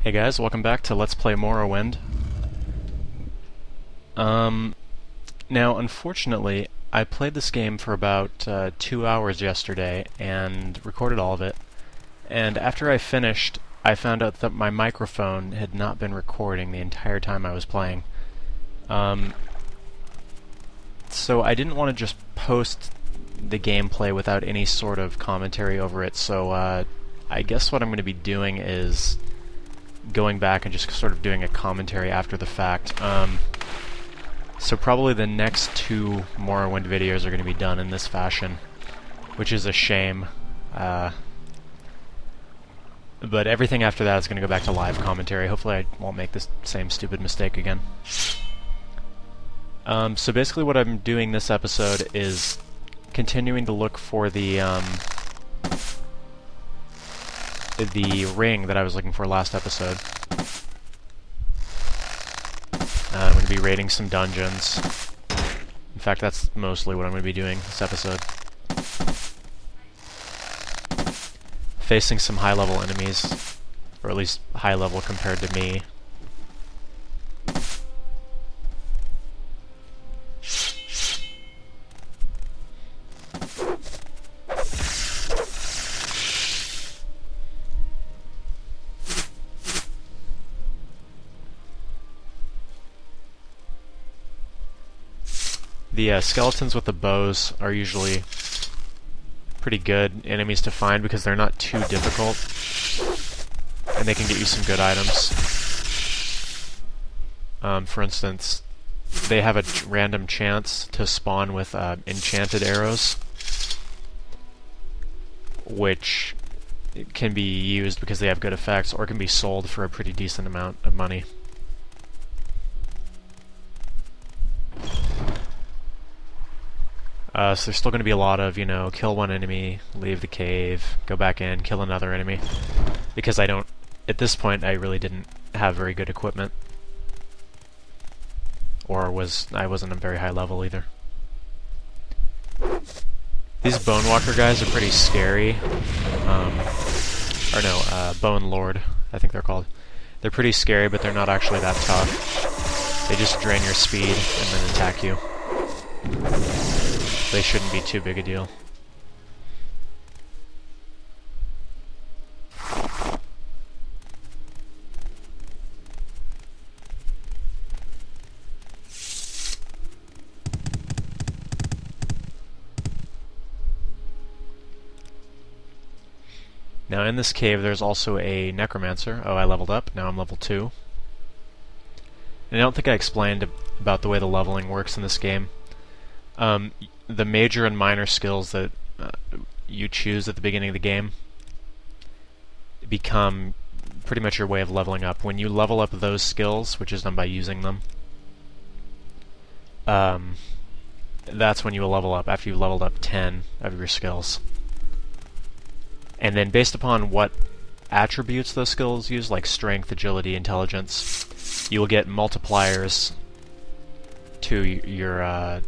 Hey guys, welcome back to Let's Play Morrowind. Now unfortunately, I played this game for about 2 hours yesterday and recorded all of it, and after I finished, I found out that my microphone had not been recording the entire time I was playing. So I didn't want to just post the gameplay without any sort of commentary over it, so I guess what I'm going to be doing is going back and just sort of doing a commentary after the fact. So probably the next two Morrowind videos are going to be done in this fashion, which is a shame. But everything after that is going to go back to live commentary. Hopefully I won't make this same stupid mistake again. So basically what I'm doing this episode is continuing to look for the ring that I was looking for last episode. I'm going to be raiding some dungeons. In fact, that's mostly what I'm going to be doing this episode. Facing some high-level enemies, or at least high-level compared to me. The skeletons with the bows are usually pretty good enemies to find because they're not too difficult, and they can get you some good items. For instance, they have a random chance to spawn with enchanted arrows, which can be used because they have good effects, or can be sold for a pretty decent amount of money. So there's still going to be a lot of, kill one enemy, leave the cave, go back in, kill another enemy. Because at this point, I really didn't have very good equipment. Or I wasn't a very high level either. These Bone Walker guys are pretty scary. Bone Lord, I think they're called. They're pretty scary, but they're not actually that tough. They just drain your speed and then attack you. They shouldn't be too big a deal. Now in this cave there's also a Necromancer. Oh, I leveled up. Now I'm level 2. And I don't think I explained about the way the leveling works in this game. The major and minor skills that you choose at the beginning of the game become pretty much your way of leveling up. When you level up those skills, which is done by using them, that's when you will level up, after you've leveled up 10 of your skills. And then based upon what attributes those skills use, like strength, agility, intelligence, you will get multipliers to your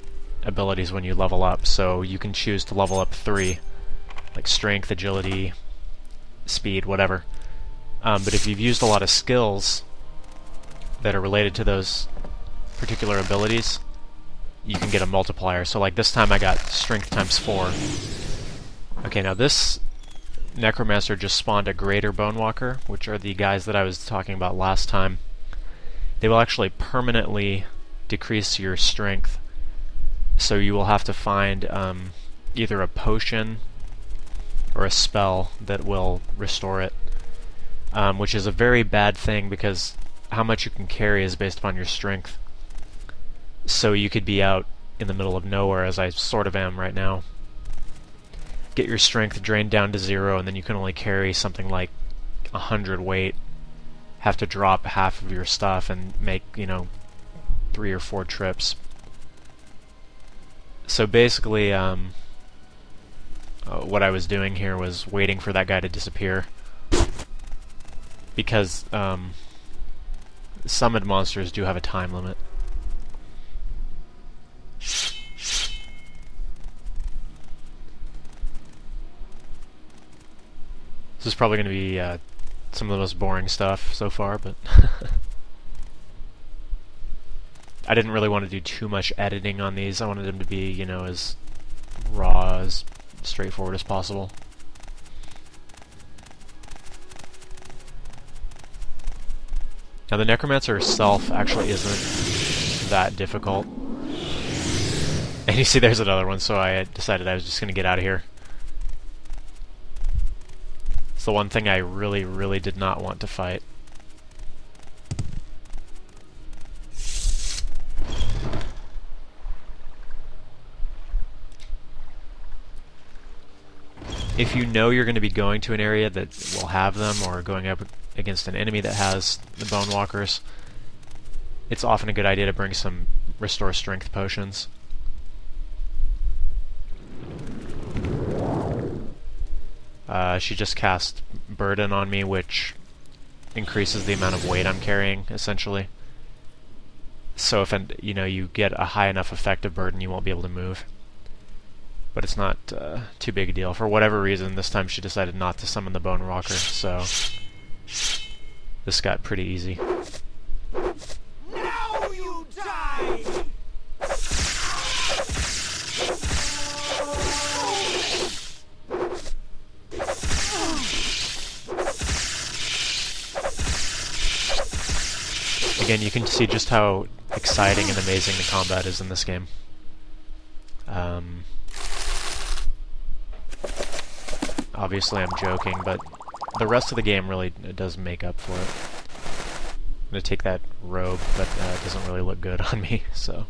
abilities when you level up. So you can choose to level up 3, like strength, agility, speed, whatever. But if you've used a lot of skills that are related to those particular abilities, you can get a multiplier. So like this time I got strength times 4. Okay, now this Necromancer just spawned a Greater Bone Walker, which are the guys that I was talking about last time. They will actually permanently decrease your strength. So you will have to find either a potion or a spell that will restore it, which is a very bad thing because how much you can carry is based upon your strength. So you could be out in the middle of nowhere, as I sort of am right now, get your strength drained down to 0, and then you can only carry something like 100 weight, have to drop half of your stuff and make, 3 or 4 trips. So basically, what I was doing here was waiting for that guy to disappear, because summoned monsters do have a time limit. This is probably going to be some of the most boring stuff so far, but I didn't really want to do too much editing on these. I wanted them to be, you know, as raw, as straightforward as possible. Now the Necromancer itself actually isn't that difficult. And you see there's another one, so I decided I was just going to get out of here. It's the one thing I really, really did not want to fight. If you know you're going to be going to an area that will have them, or going up against an enemy that has the Bone Walkers, it's often a good idea to bring some Restore Strength potions. She just cast Burden on me, which increases the amount of weight I'm carrying, essentially. So if you know, you get a high enough effective burden, you won't be able to move. But it's not too big a deal. For whatever reason, this time she decided not to summon the Bone Walker, so this got pretty easy. Now you die! Again, you can see just how exciting and amazing the combat is in this game. Obviously I'm joking, but the rest of the game really does make up for it. I'm going to take that robe, but it doesn't really look good on me, so...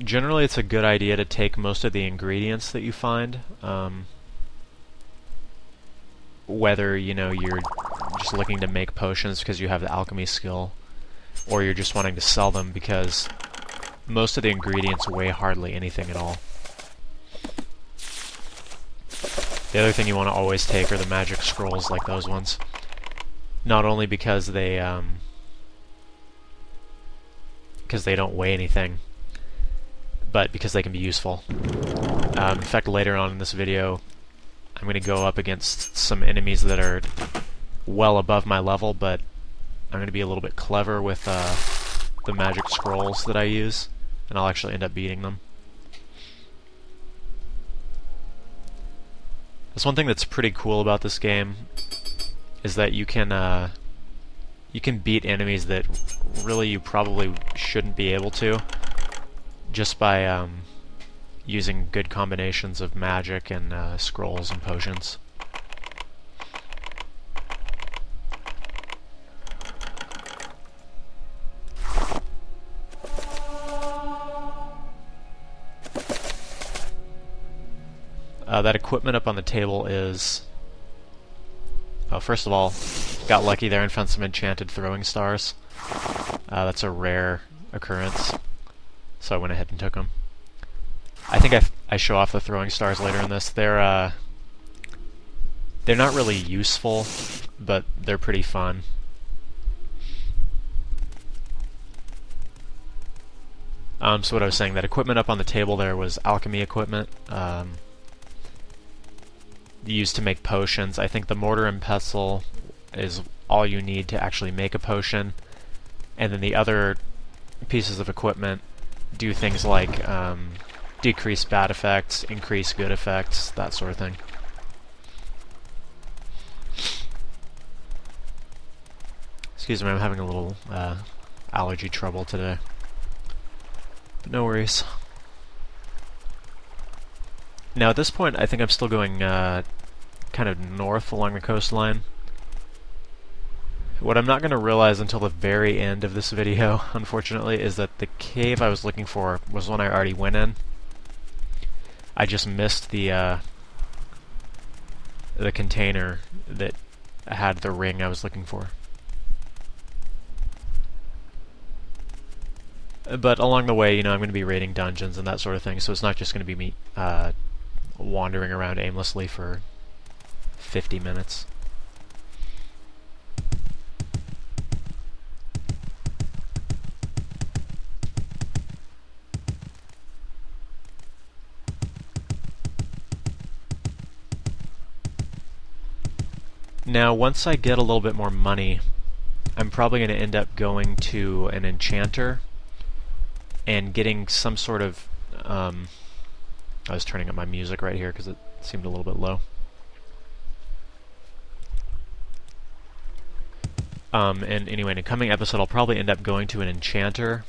Generally, it's a good idea to take most of the ingredients that you find, whether, you know, you're just looking to make potions because you have the alchemy skill, or you're just wanting to sell them because most of the ingredients weigh hardly anything at all. The other thing you want to always take are the magic scrolls, like those ones. Not only because they don't weigh anything, but because they can be useful. In fact, later on in this video, I'm going to go up against some enemies that are well above my level, but I'm going to be a little bit clever with the magic scrolls that I use, and I'll actually end up beating them. That's one thing that's pretty cool about this game, is that you can beat enemies that really you probably shouldn't be able to, just by using good combinations of magic and scrolls and potions. That equipment up on the table is... first of all, got lucky there and found some enchanted throwing stars. That's a rare occurrence, so I went ahead and took them. I think I show off the throwing stars later in this. They're not really useful, but they're pretty fun. So what I was saying, that equipment up on the table there was alchemy equipment, used to make potions. I think the mortar and pestle is all you need to actually make a potion, and then the other pieces of equipment do things like decrease bad effects, increase good effects, that sort of thing. Excuse me, I'm having a little allergy trouble today, but no worries. Now at this point I think I'm still going kind of north along the coastline. What I'm not going to realize until the very end of this video, unfortunately, is that the cave I was looking for was one I already went in. I just missed the container that had the ring I was looking for. But along the way, you know, I'm going to be raiding dungeons and that sort of thing, so it's not just going to be me wandering around aimlessly for 50 minutes. Now, once I get a little bit more money, I'm probably going to end up going to an enchanter and getting some sort of... I was turning up my music right here because it seemed a little bit low. And anyway, in a coming episode, I'll probably end up going to an enchanter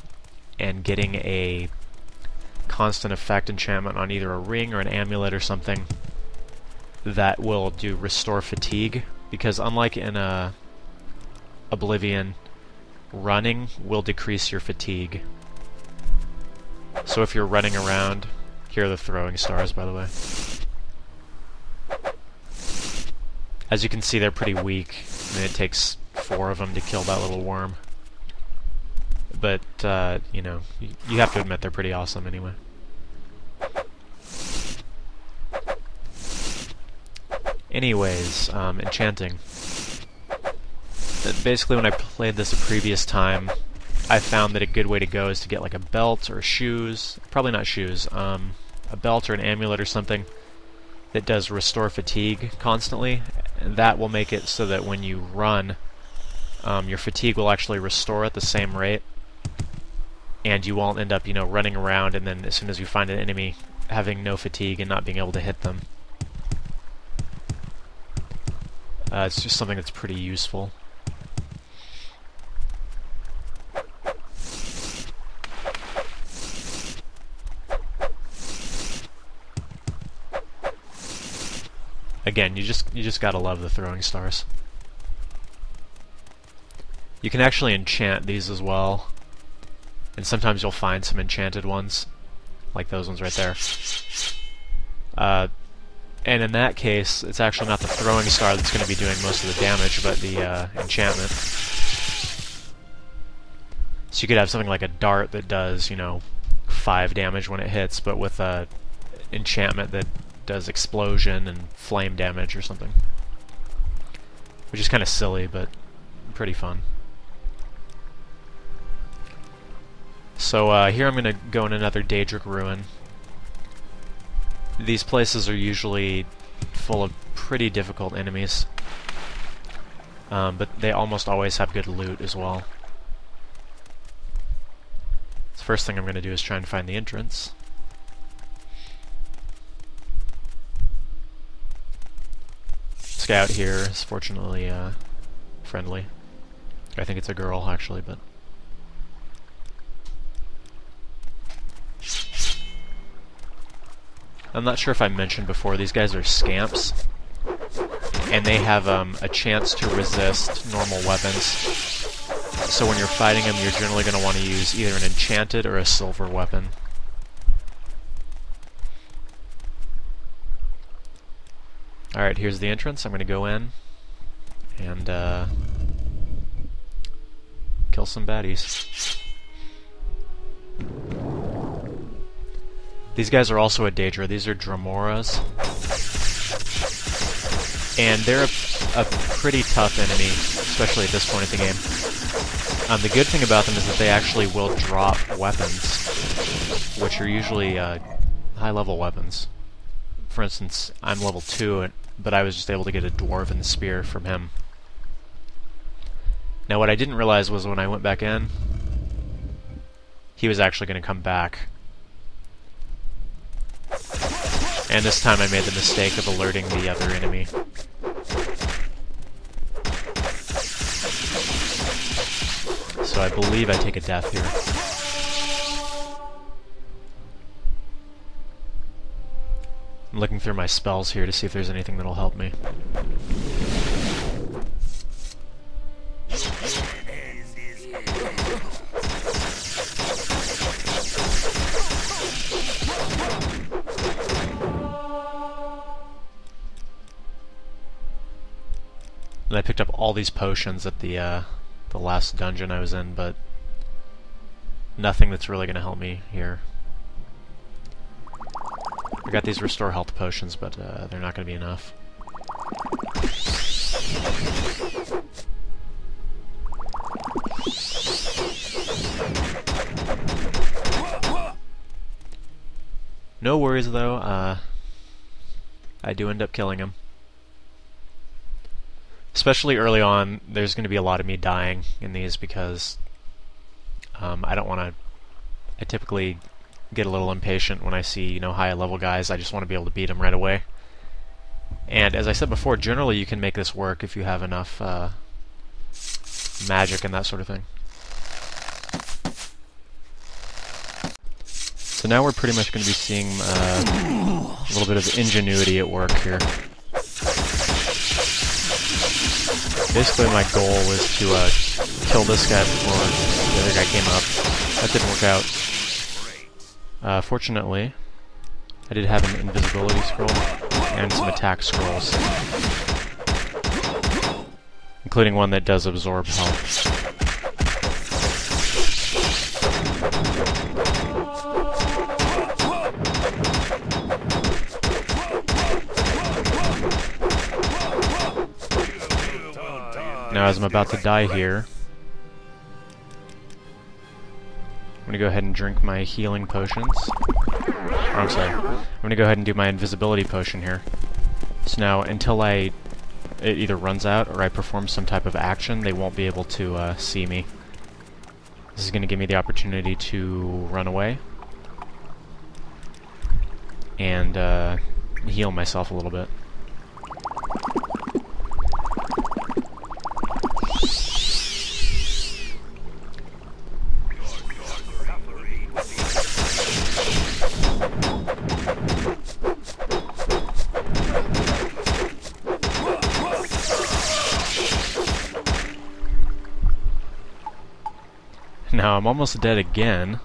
and getting a constant effect enchantment on either a ring or an amulet or something that will do restore fatigue, because unlike in Oblivion, running will decrease your fatigue. So if you're running around, here are the throwing stars, by the way. As you can see, they're pretty weak. I mean, it takes 4 of them to kill that little worm. But, you know, you have to admit they're pretty awesome anyway. Anyways, Enchanting. Basically, when I played this a previous time, I found that a good way to go is to get like a belt or shoes. Probably not shoes. A belt or an amulet or something that does restore fatigue constantly. And that will make it so that when you run, your fatigue will actually restore at the same rate. And you won't end up, you know, running around and then as soon as you find an enemy, having no fatigue and not being able to hit them. It's just something that's pretty useful. Again, you just gotta love the throwing stars. You can actually enchant these as well, and sometimes you'll find some enchanted ones, like those ones right there. And in that case, it's actually not the throwing star that's going to be doing most of the damage, but the enchantment. So you could have something like a dart that does, you know, 5 damage when it hits, but with a enchantment that does explosion and flame damage or something. Which is kind of silly, but pretty fun. So here I'm going to go in another Daedric ruin. These places are usually full of pretty difficult enemies, but they almost always have good loot as well. The first thing I'm going to do is try and find the entrance. Scout here is fortunately friendly. I think it's a girl, actually, but... I'm not sure if I mentioned before, these guys are scamps, and they have a chance to resist normal weapons. So when you're fighting them, you're generally going to want to use either an enchanted or a silver weapon. Alright, here's the entrance. I'm going to go in and kill some baddies. These guys are also a Daedra. These are Dramoras. And they're a pretty tough enemy, especially at this point in the game. The good thing about them is that they actually will drop weapons, which are usually high-level weapons. For instance, I'm level 2, but I was just able to get a Dwarven Spear from him. Now what I didn't realize was when I went back in, he was actually going to come back. And this time I made the mistake of alerting the other enemy. So I believe I take a death here. I'm looking through my spells here to see if there's anything that'll help me. And I picked up all these potions at the last dungeon I was in, but nothing that's really going to help me here. I got these restore health potions, but they're not going to be enough. No worries though, I do end up killing him. Especially early on, there's going to be a lot of me dying in these because I don't want to... I typically get a little impatient when I see, you know, high level guys. I just want to be able to beat them right away. And as I said before, generally you can make this work if you have enough magic and that sort of thing. So now we're pretty much going to be seeing a little bit of ingenuity at work here. Basically my goal was to kill this guy before the other guy came up. That didn't work out. Fortunately, I did have an invisibility scroll and some attack scrolls, including one that does absorb health. Now, as I'm about to die here, I'm going to go ahead and drink my healing potions. Or, I'm sorry. I'm going to go ahead and do my invisibility potion here. So now, until it either runs out or I perform some type of action, they won't be able to see me. This is going to give me the opportunity to run away and heal myself a little bit. Now I'm almost dead again,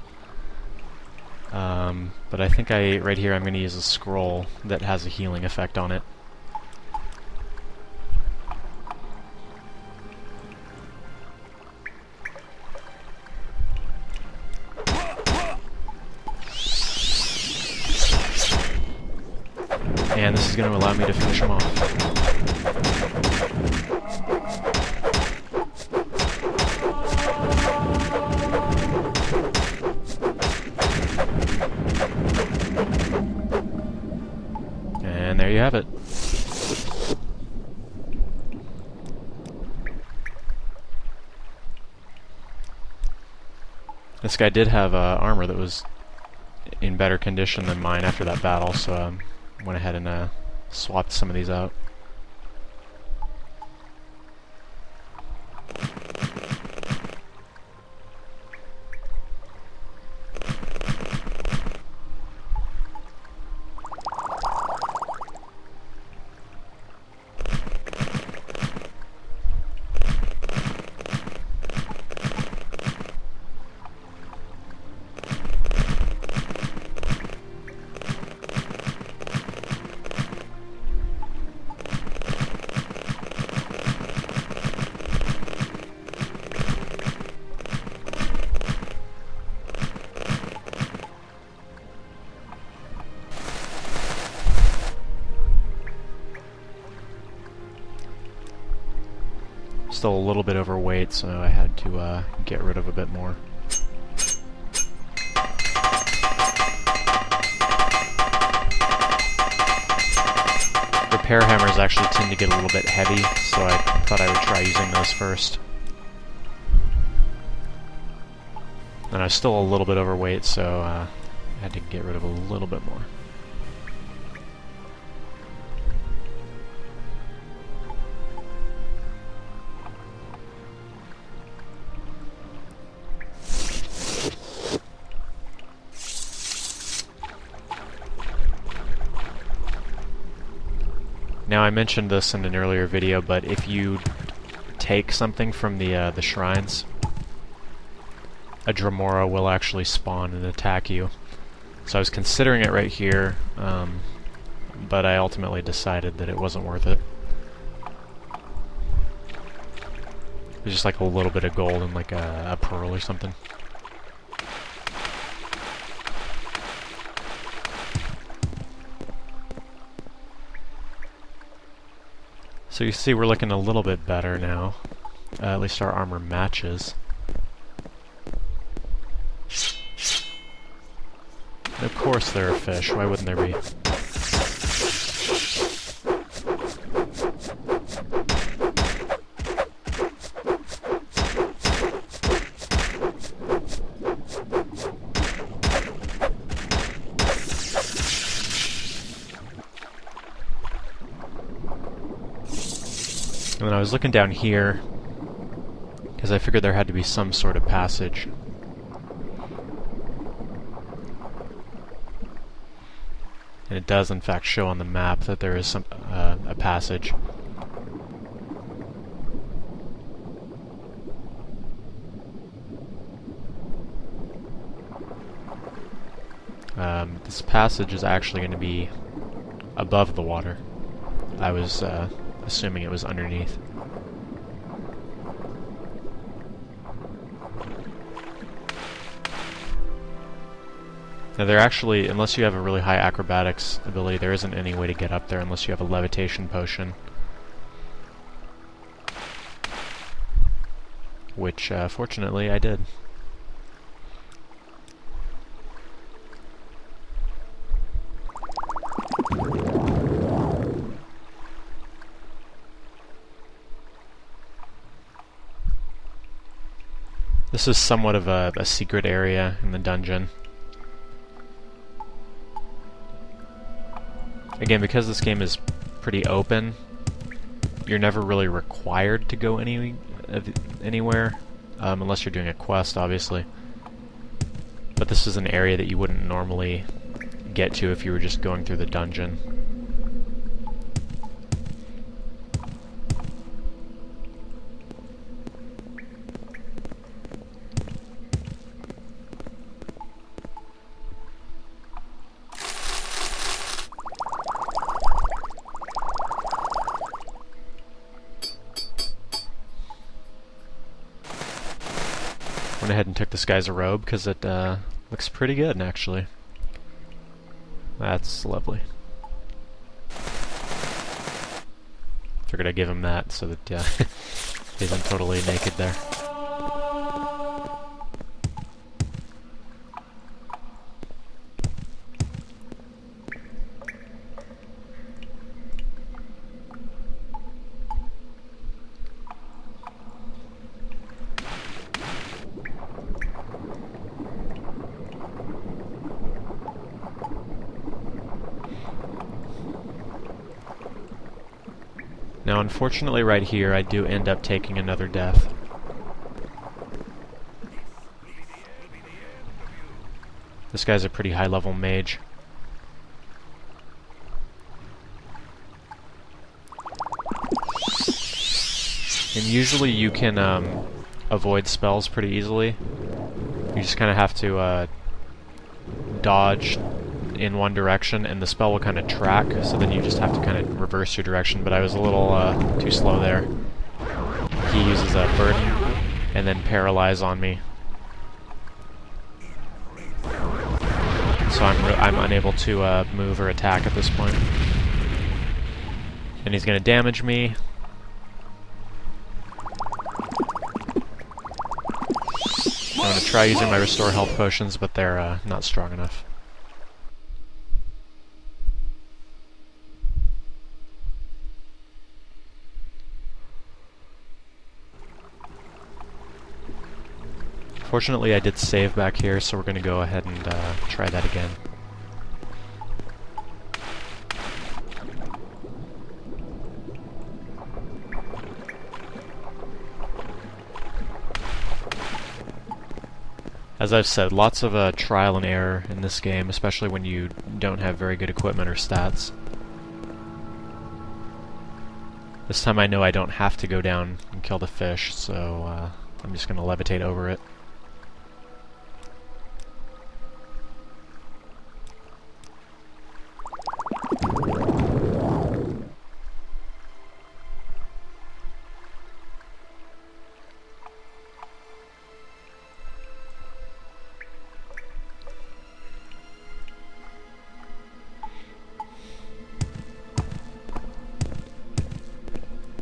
but I think right here I'm going to use a scroll that has a healing effect on it. And this is going to allow me to finish him off. And there you have it. This guy did have armor that was in better condition than mine after that battle, so went ahead and swapped some of these out. Still a little bit overweight, so I had to get rid of a bit more. Repair hammers actually tend to get a little bit heavy, so I thought I would try using those first. And I was still a little bit overweight, so I had to get rid of a little bit more. Now, I mentioned this in an earlier video, but if you take something from the shrines, a Dremora will actually spawn and attack you. So I was considering it right here, but I ultimately decided that it wasn't worth it. It was just like a little bit of gold and like a pearl or something. So you see we're looking a little bit better now. At least our armor matches. And of course there are fish, why wouldn't there be? And then I was looking down here, because I figured there had to be some sort of passage. And it does in fact show on the map that there is some a passage. This passage is actually going to be above the water. I was assuming it was underneath. Now there actually, unless you have a really high acrobatics ability, there isn't any way to get up there unless you have a levitation potion. Which, fortunately, I did. This is somewhat of a secret area in the dungeon. Again, because this game is pretty open, you're never really required to go anywhere, unless you're doing a quest, obviously. But this is an area that you wouldn't normally get to if you were just going through the dungeon. Went ahead and took this guy's robe because it looks pretty good, actually. That's lovely. Figured I'd give him that so that he isn't totally naked there. Now, unfortunately, right here, I do end up taking another death. This guy's a pretty high-level mage. And usually you can avoid spells pretty easily. You just kind of have to dodge in one direction, and the spell will kind of track, so then you just have to kind of reverse your direction, but I was a little too slow there. He uses a burden, and then paralyze on me. So I'm unable to move or attack at this point. And he's going to damage me. I'm going to try using my restore health potions, but they're not strong enough. Fortunately, I did save back here, so we're going to go ahead and try that again. As I've said, lots of trial and error in this game, especially when you don't have very good equipment or stats. This time I know I don't have to go down and kill the fish, so I'm just going to levitate over it.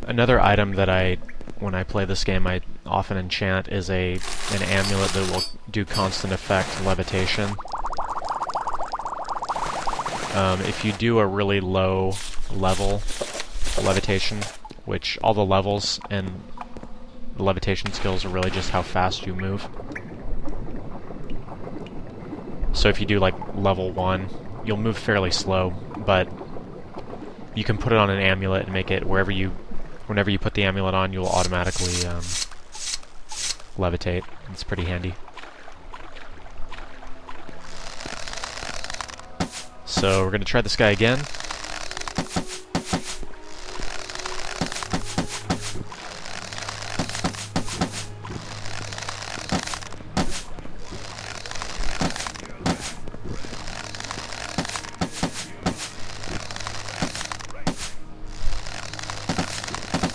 Another item that when I play this game, I often enchant is an amulet that will do constant effect levitation. If you do a really low level levitation, which all the levels and the levitation skills are really just how fast you move. So if you do like level 1, you'll move fairly slow, but you can put it on an amulet and make it wherever you whenever you put the amulet on, you'll automatically levitate. It's pretty handy. So we're going to try this guy again.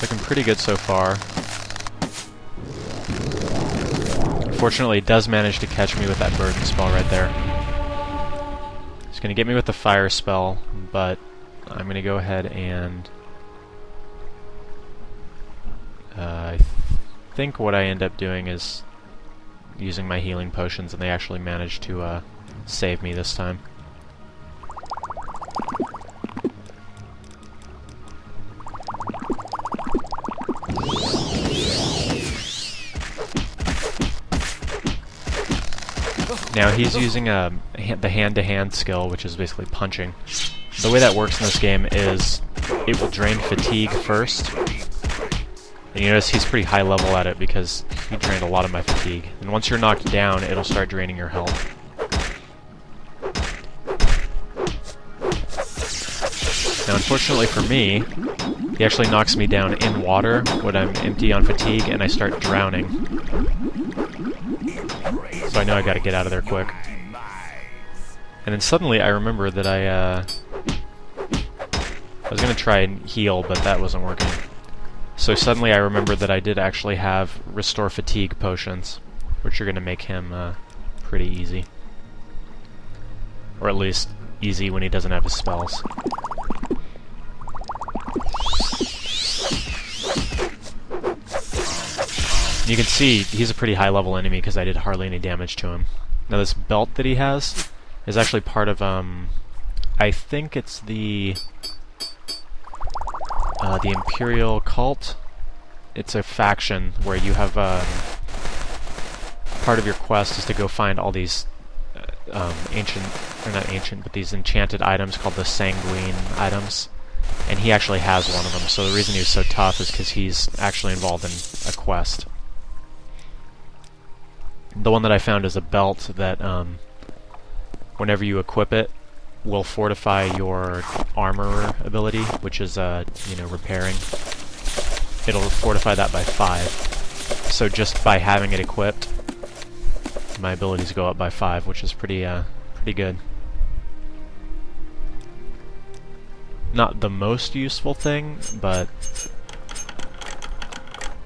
Looking pretty good so far. Unfortunately, it does manage to catch me with that burden spell right there. It's going to get me with the fire spell, but I'm going to go ahead and... I think what I end up doing is using my healing potions, and they actually manage to save me this time. Now he's using the hand-to-hand skill, which is basically punching. The way that works in this game is it will drain fatigue first. And you notice he's pretty high level at it because he drained a lot of my fatigue. And once you're knocked down, it'll start draining your health. Now unfortunately for me, he actually knocks me down in water when I'm empty on fatigue and I start drowning. So I know I gotta get out of there quick. And then suddenly I remember that I was gonna try and heal, but that wasn't working. So suddenly I remember that I did actually have Restore Fatigue potions, which are gonna make him pretty easy. Or at least easy when he doesn't have his spells. You can see he's a pretty high level enemy because I did hardly any damage to him. Now this belt that he has is actually part of I think it's the Imperial Cult. It's a faction where you have part of your quest is to go find all these ancient, or not ancient, but these enchanted items called the Sanguine items. And he actually has one of them, so the reason he was so tough is because he's actually involved in a quest. The one that I found is a belt that, whenever you equip it, will fortify your armor ability, which is, repairing. It'll fortify that by 5. So just by having it equipped, my abilities go up by 5, which is pretty good. Not the most useful thing, but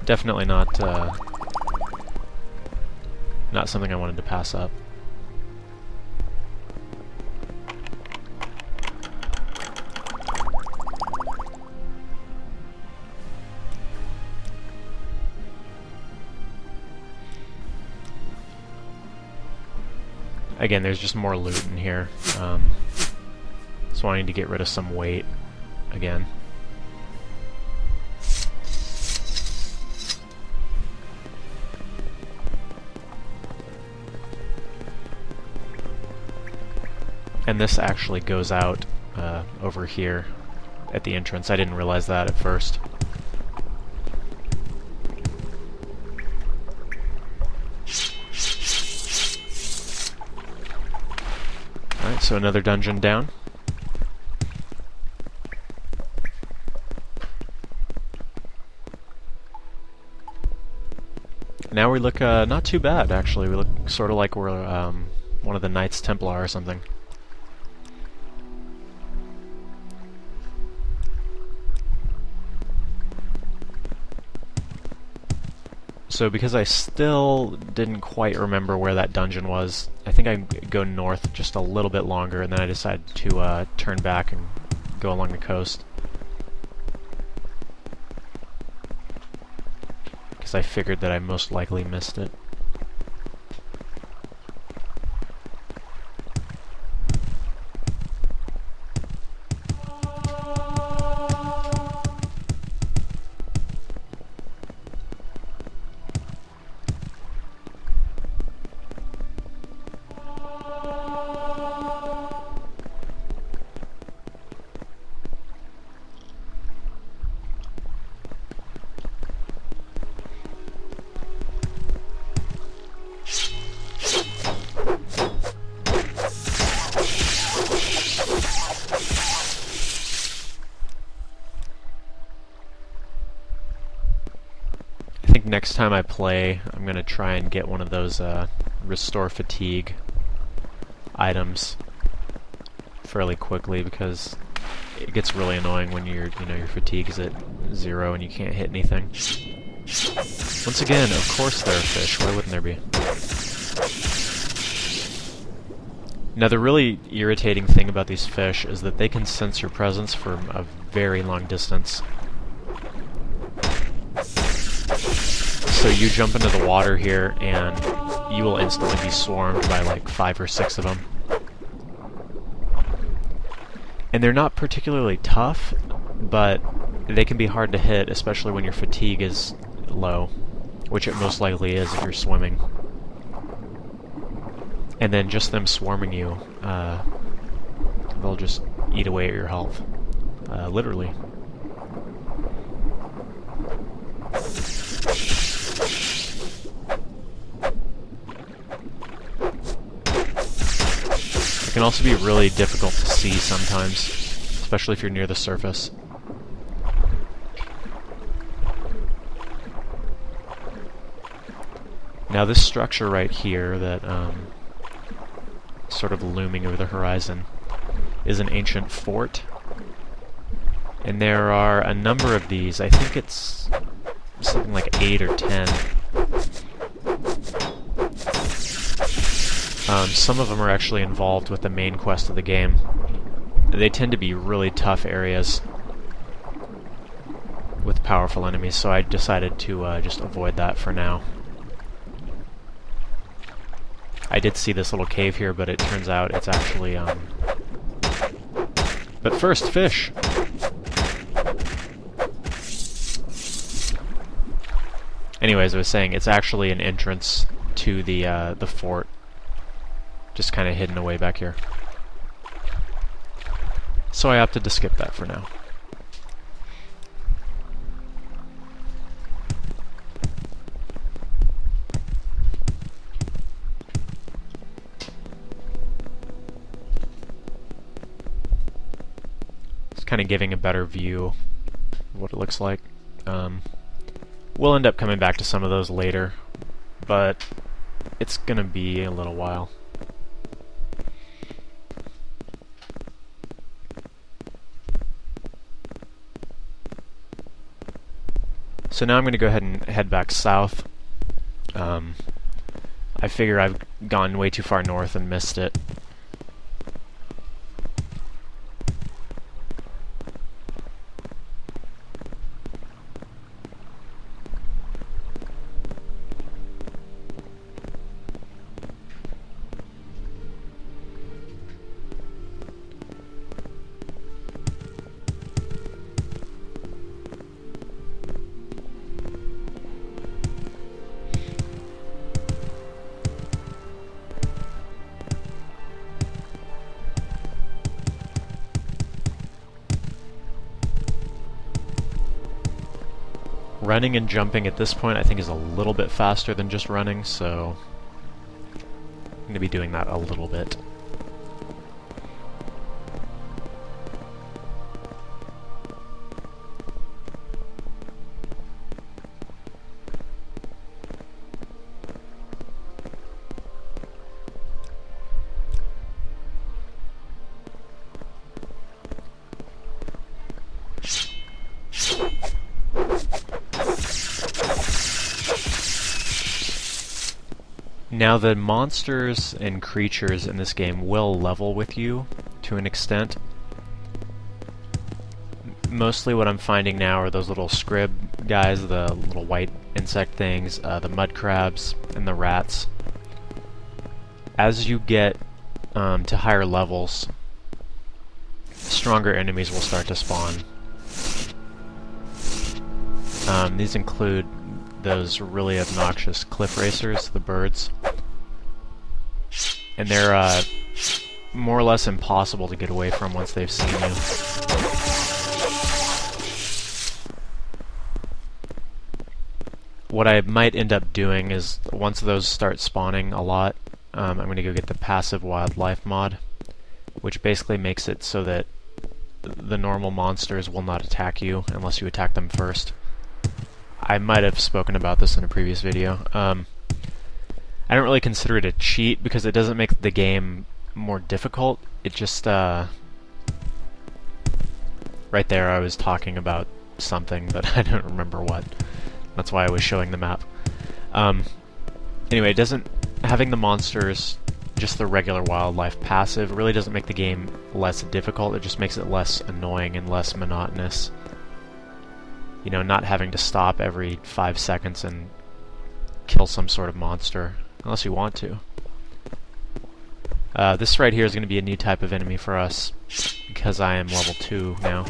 definitely not something I wanted to pass up. Again, there's just more loot in here. Just wanting to get rid of some weight again. And this actually goes out over here at the entrance. I didn't realize that at first. Alright, so another dungeon down. Now we look not too bad, actually. We look sort of like we're one of the Knights Templar or something. So because I still didn't quite remember where that dungeon was, I think I go north just a little bit longer, and then I decided to turn back and go along the coast. Because I figured that I most likely missed it. next time I play, I'm going to try and get one of those restore fatigue items fairly quickly, because it gets really annoying when your fatigue is at 0 and you can't hit anything. Once again, of course there are fish. Why wouldn't there be? Now, the really irritating thing about these fish is that they can sense your presence from a very long distance. So you jump into the water here, and you will instantly be swarmed by like 5 or 6 of them. And they're not particularly tough, but they can be hard to hit, especially when your fatigue is low, which it most likely is if you're swimming. And then just them swarming you, they'll just eat away at your health. Literally. It can also be really difficult to see sometimes, especially if you're near the surface. Now this structure right here that sort of looming over the horizon is an ancient fort, and there are a number of these. I think it's something like 8 or 10. Some of them are actually involved with the main quest of the game. They tend to be really tough areas with powerful enemies, so I decided to just avoid that for now. I did see this little cave here, but it turns out it's actually, But first, fish! Anyways, I was saying, it's actually an entrance to the fort. Just kind of hidden away back here. So I opted to skip that for now. Kind of giving a better view of what it looks like. We'll end up coming back to some of those later, but it's gonna be a little while. So now I'm gonna go ahead and head back south. I figure I've gone way too far north and missed it. Running and jumping at this point I think is a little bit faster than just running, so I'm going to be doing that a little bit. Now the monsters and creatures in this game will level with you to an extent. Mostly what I'm finding now are those little scrib guys, the little white insect things, the mud crabs, and the rats. As you get to higher levels, stronger enemies will start to spawn. These include those really obnoxious cliff racers, the birds. And they're more or less impossible to get away from once they've seen you. What I might end up doing is, once those start spawning a lot, I'm going to go get the passive wildlife mod, which basically makes it so that the normal monsters will not attack you unless you attack them first. I might have spoken about this in a previous video. I don't really consider it a cheat because it doesn't make the game more difficult. It just, right there I was talking about something, but I don't remember what. That's why I was showing the map. Anyway, it doesn't... having the monsters, just the regular wildlife passive, really doesn't make the game less difficult. It just makes it less annoying and less monotonous. You know, not having to stop every 5 seconds and kill some sort of monster, unless you want to. This right here is going to be a new type of enemy for us, because I am level 2 now.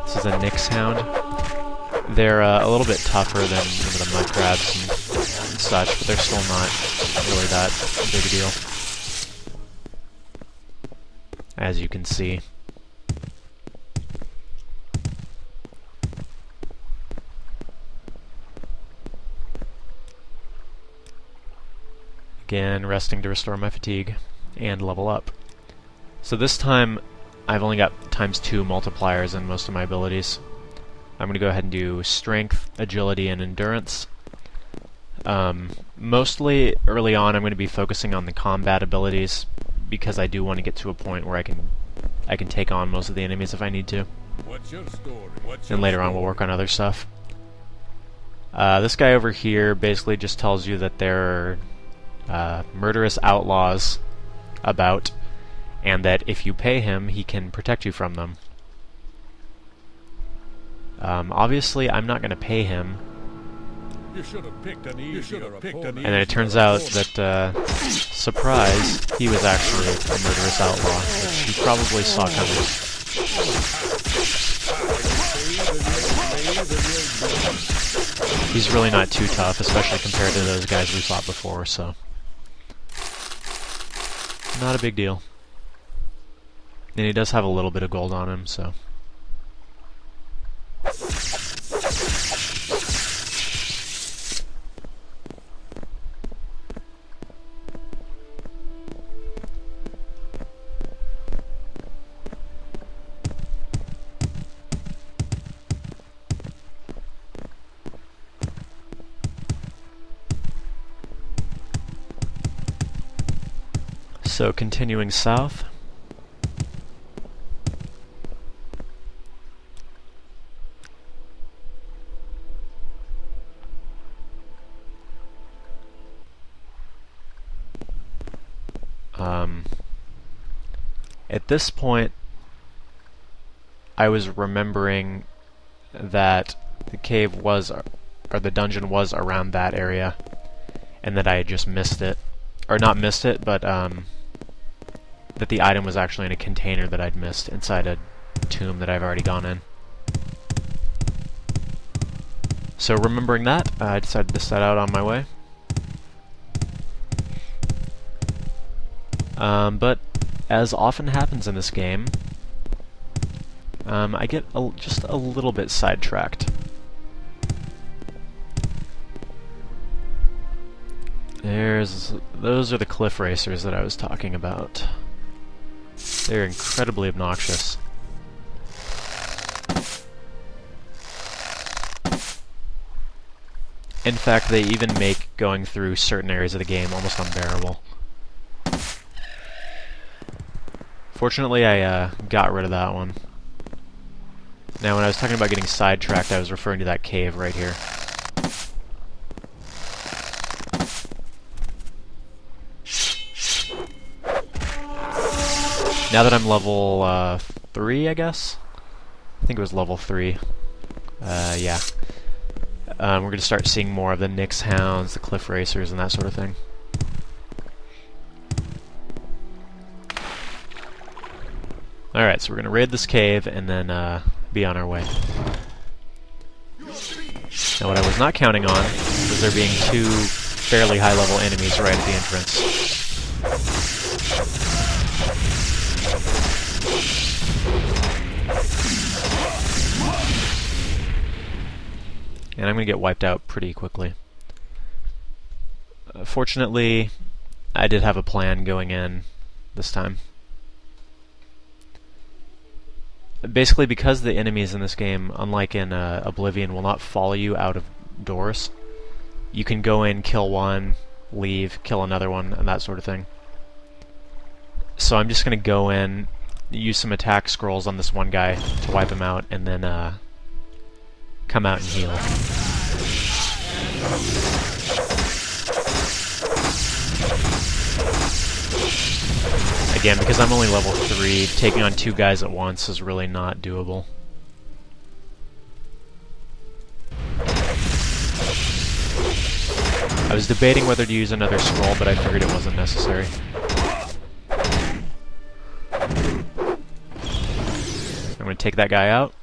This is a Nyx Hound. They're a little bit tougher than some of the mud crabs and such, but they're still not really that big a deal, as you can see. Again, resting to restore my fatigue and level up. So this time I've only got ×2 multipliers in most of my abilities. I'm going to go ahead and do strength, agility, and endurance. Mostly early on I'm going to be focusing on the combat abilities because I do want to get to a point where I can take on most of the enemies if I need to. And later on we'll work on other stuff. This guy over here basically just tells you that there are murderous outlaws about, and that if you pay him, he can protect you from them. Obviously, I'm not going to pay him. And then it turns out that, surprise, he was actually a murderous outlaw, which he probably saw coming. He's really not too tough, especially compared to those guys we fought before, so... not a big deal. And he does have a little bit of gold on him, so... So continuing south. At this point, I was remembering that the cave was, or the dungeon was around that area, and that I had just missed it. Or not missed it, but that the item was actually in a container that I'd missed inside a tomb that I've already gone in. So remembering that, I decided to set out on my way. But as often happens in this game, I get just a little bit sidetracked. Those are the cliff racers that I was talking about. They're incredibly obnoxious. In fact, they even make going through certain areas of the game almost unbearable. Fortunately, I got rid of that one. Now, when I was talking about getting sidetracked, I was referring to that cave right here. Now that I'm level 3, I guess? I think it was level 3. Yeah. We're going to start seeing more of the Nyx Hounds, the Cliff Racers, and that sort of thing. Alright, so we're going to raid this cave and then be on our way. Now what I was not counting on was there being 2 fairly high-level enemies right at the entrance. And I'm going to get wiped out pretty quickly. Fortunately, I did have a plan going in this time. Basically, because the enemies in this game, unlike in Oblivion, will not follow you out of doors. You can go in, kill one, leave, kill another one, and that sort of thing. So I'm just going to go in, use some attack scrolls on this one guy to wipe him out, and then come out and heal. Again, because I'm only level 3, taking on 2 guys at once is really not doable. I was debating whether to use another scroll, but I figured it wasn't necessary. I'm going to take that guy out.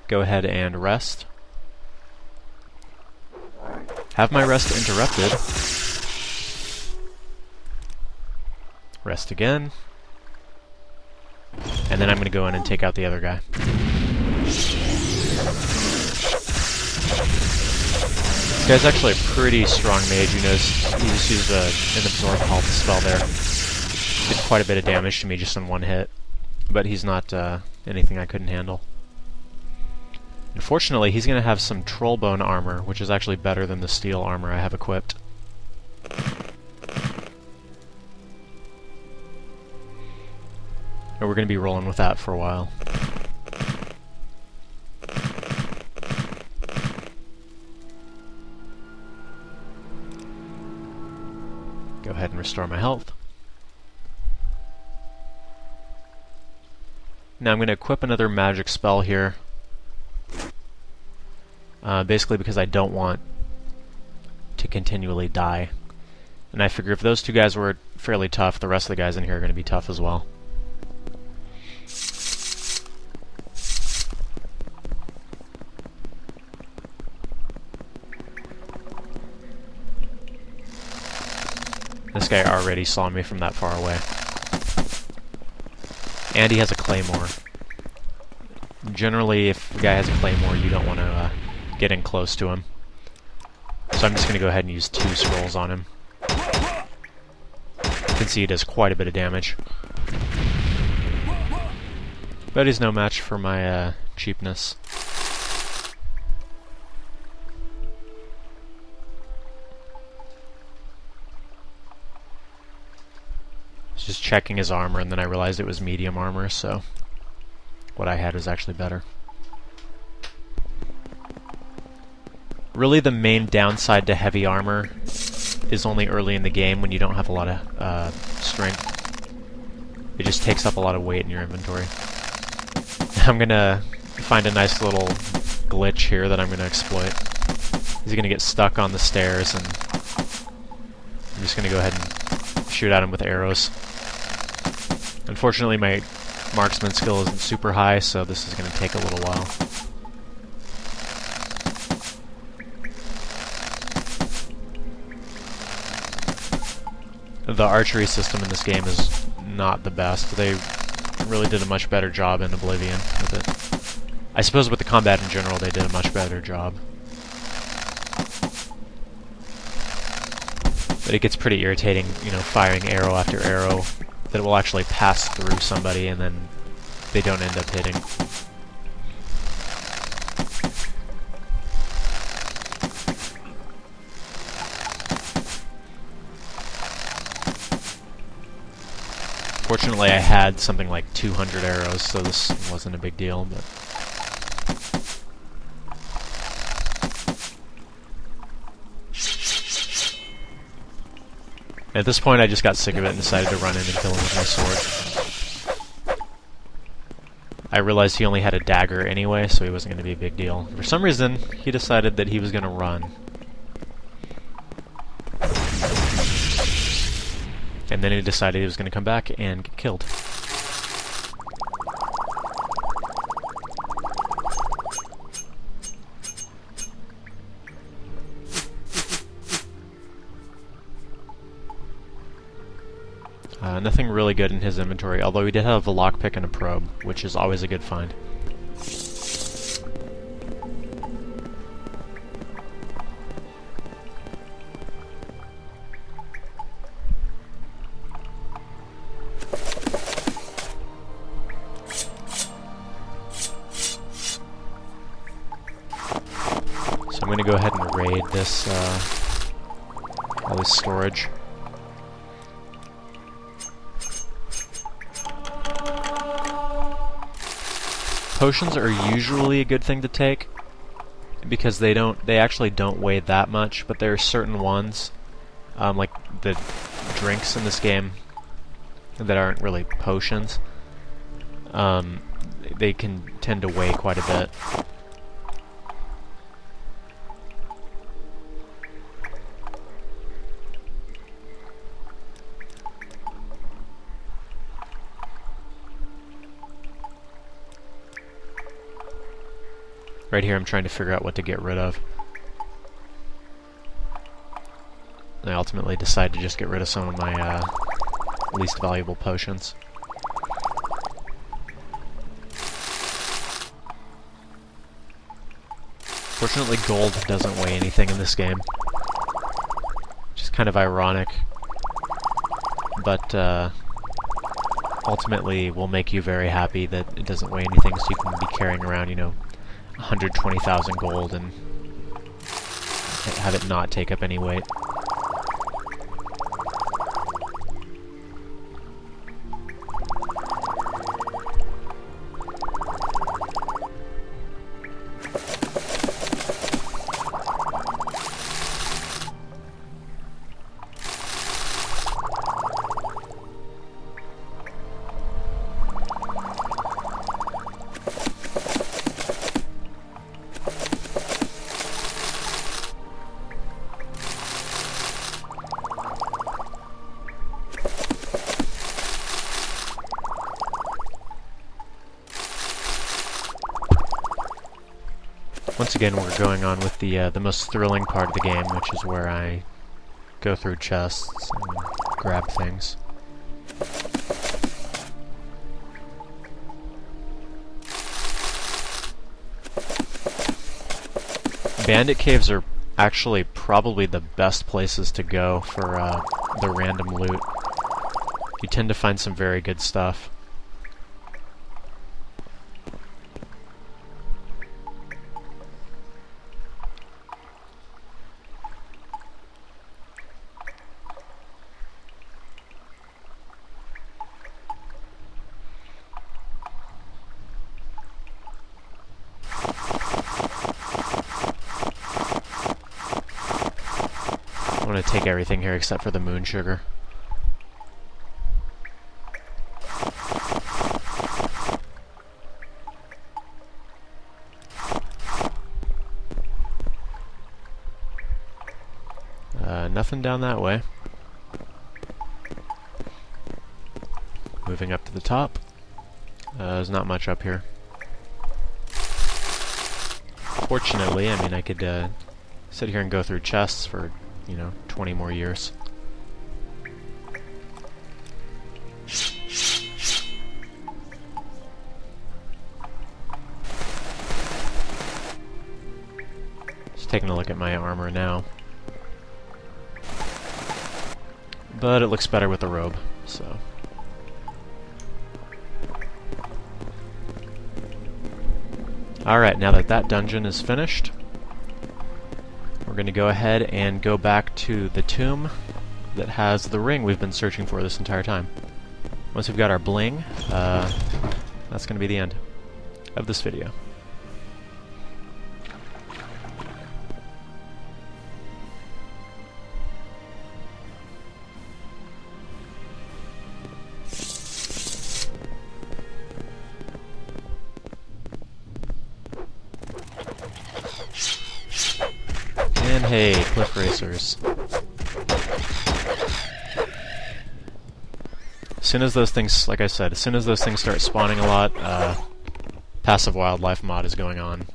Go ahead and rest. Have my rest interrupted. Rest again. And then I'm going to go in and take out the other guy. This guy's actually a pretty strong mage. You notice he just used an absorb health spell there. Did quite a bit of damage to me just in one hit. But he's not anything I couldn't handle. Unfortunately, he's going to have some trollbone armor, which is actually better than the steel armor I have equipped. And we're going to be rolling with that for a while. Go ahead and restore my health. Now I'm going to equip another magic spell here. Basically because I don't want to continually die. And I figure if those 2 guys were fairly tough, the rest of the guys in here are going to be tough as well. This guy already saw me from that far away. And he has a claymore. Generally, if the guy has a claymore, you don't want to get in close to him. So I'm just going to go ahead and use 2 scrolls on him. You can see he does quite a bit of damage. But he's no match for my cheapness. Just checking his armor, and then I realized it was medium armor, so what I had was actually better. Really, the main downside to heavy armor is only early in the game when you don't have a lot of strength. It just takes up a lot of weight in your inventory. I'm gonna find a nice little glitch here that I'm gonna exploit. He's gonna get stuck on the stairs, and I'm just gonna go ahead and shoot at him with arrows. Unfortunately, my marksman skill isn't super high, so this is going to take a little while. The archery system in this game is not the best. They really did a much better job in Oblivion with it. I suppose with the combat in general, they did a much better job. But it gets pretty irritating, you know, firing arrow after arrow that will actually pass through somebody and then they don't end up hitting. Fortunately, I had something like 200 arrows, so this wasn't a big deal, but... At this point, I just got sick of it and decided to run in and kill him with my sword. I realized he only had a dagger anyway, so he wasn't going to be a big deal. For some reason, he decided that he was going to run. And then he decided he was going to come back and get killed. Nothing really good in his inventory, although he did have a lockpick and a probe, which is always a good find. going to go ahead and raid this, all this storage. Potions are usually a good thing to take, because they actually don't weigh that much, but there are certain ones, like the drinks in this game, that aren't really potions. They can tend to weigh quite a bit. Right here I'm trying to figure out what to get rid of. I ultimately decide to just get rid of some of my least valuable potions. Fortunately, gold doesn't weigh anything in this game, which is kind of ironic, but ultimately will make you very happy that it doesn't weigh anything, so you can be carrying around, you know, 120,000 gold and have it not take up any weight. Once again, we're going on with the most thrilling part of the game, which is where I go through chests and grab things. Bandit caves are actually probably the best places to go for the random loot. You tend to find some very good stuff. I'm going to take everything here except for the moon sugar. Nothing down that way. Moving up to the top. There's not much up here. Fortunately, I mean, I could sit here and go through chests for, you know, 20 more years. Just taking a look at my armor now. But it looks better with the robe, so... Alright, now that that dungeon is finished, we're going to go ahead and go back to the tomb that has the ring we've been searching for this entire time. Once we've got our bling, that's going to be the end of this video. And hey, cliff racers. As soon as those things, like I said, as soon as those things start spawning a lot, passive wildlife mod is going on.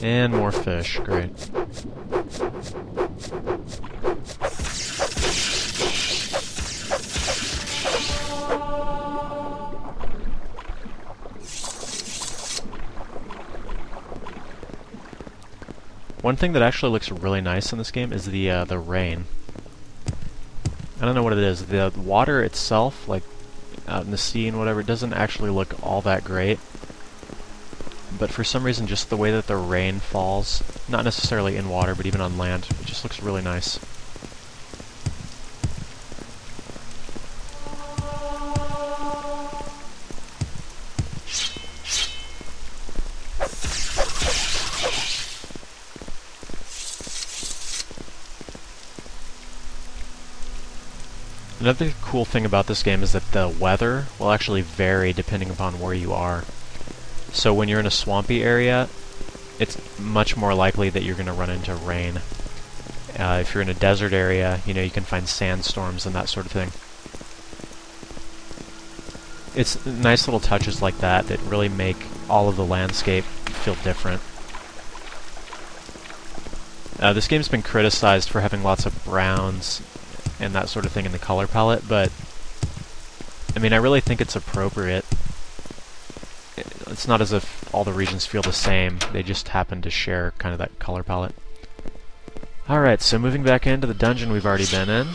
And more fish, great. One thing that actually looks really nice in this game is the rain. I don't know what it is. The water itself, like out in the sea and whatever, it doesn't actually look all that great. But for some reason, just the way that the rain falls, not necessarily in water, but even on land, it just looks really nice. Another cool thing about this game is that the weather will actually vary depending upon where you are. So when you're in a swampy area, it's much more likely that you're going to run into rain. If you're in a desert area, you know, you can find sandstorms and that sort of thing. It's nice little touches like that that really make all of the landscape feel different. This game's been criticized for having lots of browns and that sort of thing in the color palette, but I mean, I really think it's appropriate. It's not as if all the regions feel the same, they just happen to share kind of that color palette. Alright, so moving back into the dungeon we've already been in.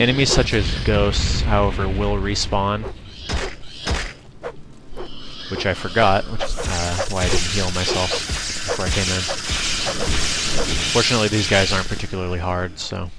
Enemies such as ghosts, however, will respawn, which I forgot, which is why I didn't heal myself before I came in. Fortunately, these guys aren't particularly hard, so...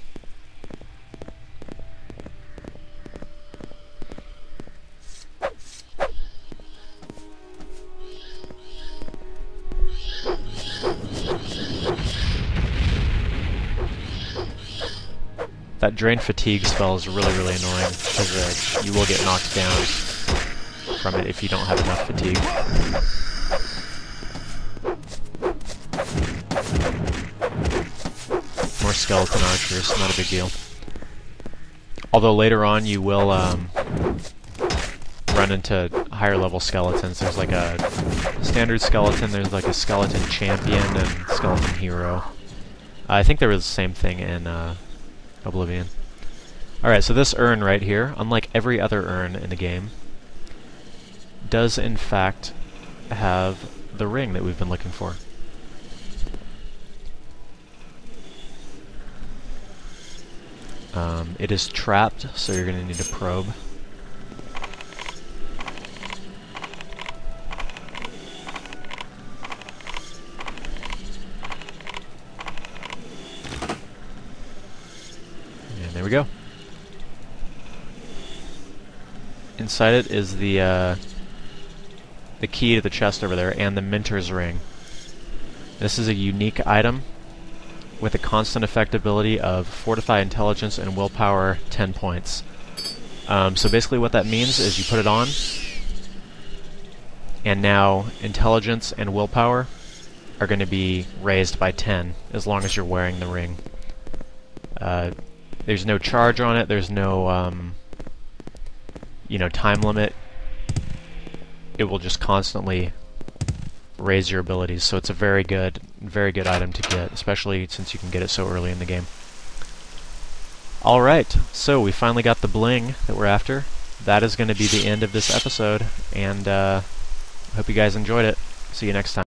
That Drain Fatigue spell is really, really annoying, because you will get knocked down from it if you don't have enough fatigue. More skeleton archers, not a big deal. Although later on you will run into higher level skeletons. There's like a standard skeleton, there's like a skeleton champion, and skeleton hero. I think there was the same thing in Oblivion. Alright, so this urn right here, unlike every other urn in the game, does in fact have the ring that we've been looking for. It is trapped, so you're going to need a probe. And there we go. Inside it is the key to the chest over there, and the Minter's Ring. This is a unique item with a constant effect ability of Fortify Intelligence and Willpower 10 points. So basically what that means is you put it on, and now Intelligence and Willpower are going to be raised by 10 as long as you're wearing the ring. There's no charge on it, there's no time limit. It will just constantly raise your abilities, so it's a very good item to get, especially since you can get it so early in the game. Alright, so we finally got the bling that we're after. That is going to be the end of this episode, and I hope you guys enjoyed it. See you next time.